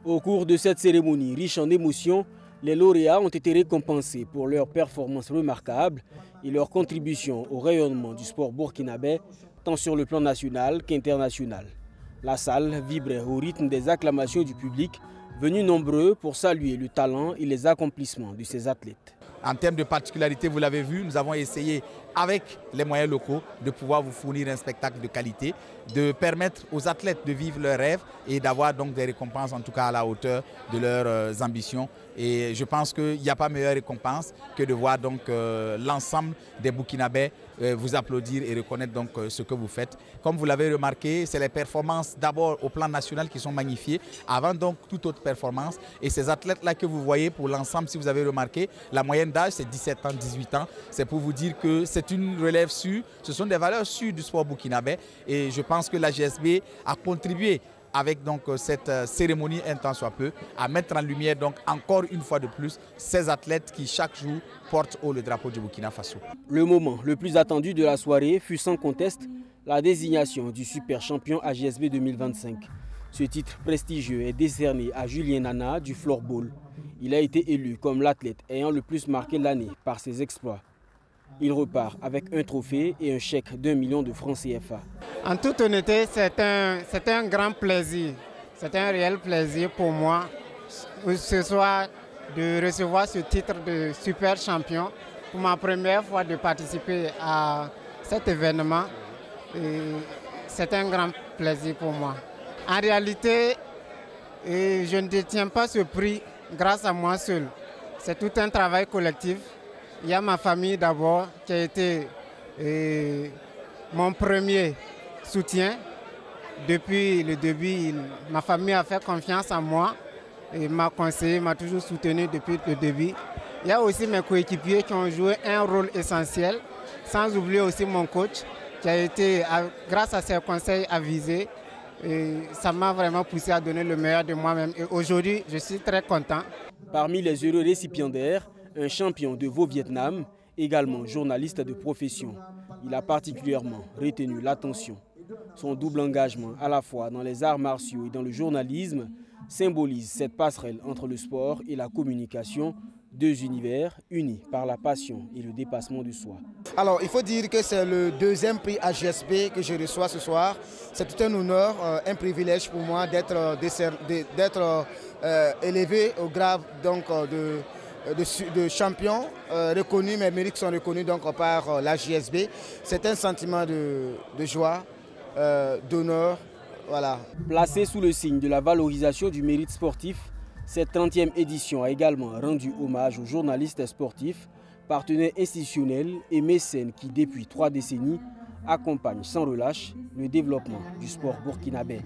Au cours de cette cérémonie riche en émotions, les lauréats ont été récompensés pour leurs performances remarquables et leur contribution au rayonnement du sport burkinabé, tant sur le plan national qu'international. La salle vibrait au rythme des acclamations du public, venus nombreux pour saluer le talent et les accomplissements de ces athlètes. En termes de particularité, vous l'avez vu, nous avons essayé avec les moyens locaux de pouvoir vous fournir un spectacle de qualité, de permettre aux athlètes de vivre leurs rêves et d'avoir donc des récompenses en tout cas à la hauteur de leurs ambitions. Et je pense qu'il n'y a pas meilleure récompense que de voir donc l'ensemble des Burkinabés vous applaudir et reconnaître donc ce que vous faites. Comme vous l'avez remarqué, c'est les performances d'abord au plan national qui sont magnifiées, avant donc toute autre performance. Et ces athlètes-là que vous voyez pour l'ensemble, si vous avez remarqué, la moyenne d'âge c'est 17 ans, 18 ans. C'est pour vous dire que c'est une relève sûre, ce sont des valeurs sûres du sport burkinabé. Et je pense que la GSB a contribué avec donc cette cérémonie un tant soit peu, à mettre en lumière donc encore une fois de plus ces athlètes qui chaque jour portent haut le drapeau du Burkina Faso. Le moment le plus attendu de la soirée fut sans conteste la désignation du super champion AGSB 2025. Ce titre prestigieux est décerné à Julien Nana du floorball. Il a été élu comme l'athlète ayant le plus marqué l'année par ses exploits. Il repart avec un trophée et un chèque d'1 million de francs CFA. En toute honnêteté, c'est un grand plaisir. C'est un réel plaisir pour moi ce soir de recevoir ce titre de super champion. Pour ma première fois de participer à cet événement, c'est un grand plaisir pour moi. En réalité, je ne détiens pas ce prix grâce à moi seul. C'est tout un travail collectif. Il y a ma famille d'abord qui a été mon premier soutien. Depuis le début, ma famille a fait confiance en moi et m'a conseillé, m'a toujours soutenu depuis le début. Il y a aussi mes coéquipiers qui ont joué un rôle essentiel, sans oublier aussi mon coach qui a été, grâce à ses conseils avisés, et ça m'a vraiment poussé à donner le meilleur de moi-même. Et aujourd'hui, je suis très content. Parmi les heureux récipiendaires, un champion de Vaud-Vietnam, également journaliste de profession. Il a particulièrement retenu l'attention. Son double engagement à la fois dans les arts martiaux et dans le journalisme symbolise cette passerelle entre le sport et la communication, deux univers unis par la passion et le dépassement de soi. Alors, il faut dire que c'est le deuxième prix AGSB que je reçois ce soir. C'est tout un honneur, un privilège pour moi d'être élevé au grade donc, de champion reconnu, mes mérites sont reconnus donc, par la GSB. C'est un sentiment de joie, d'honneur. Voilà. Placé sous le signe de la valorisation du mérite sportif, cette 30e édition a également rendu hommage aux journalistes sportifs, partenaires institutionnels et mécènes qui, depuis 3 décennies, accompagnent sans relâche le développement du sport burkinabé.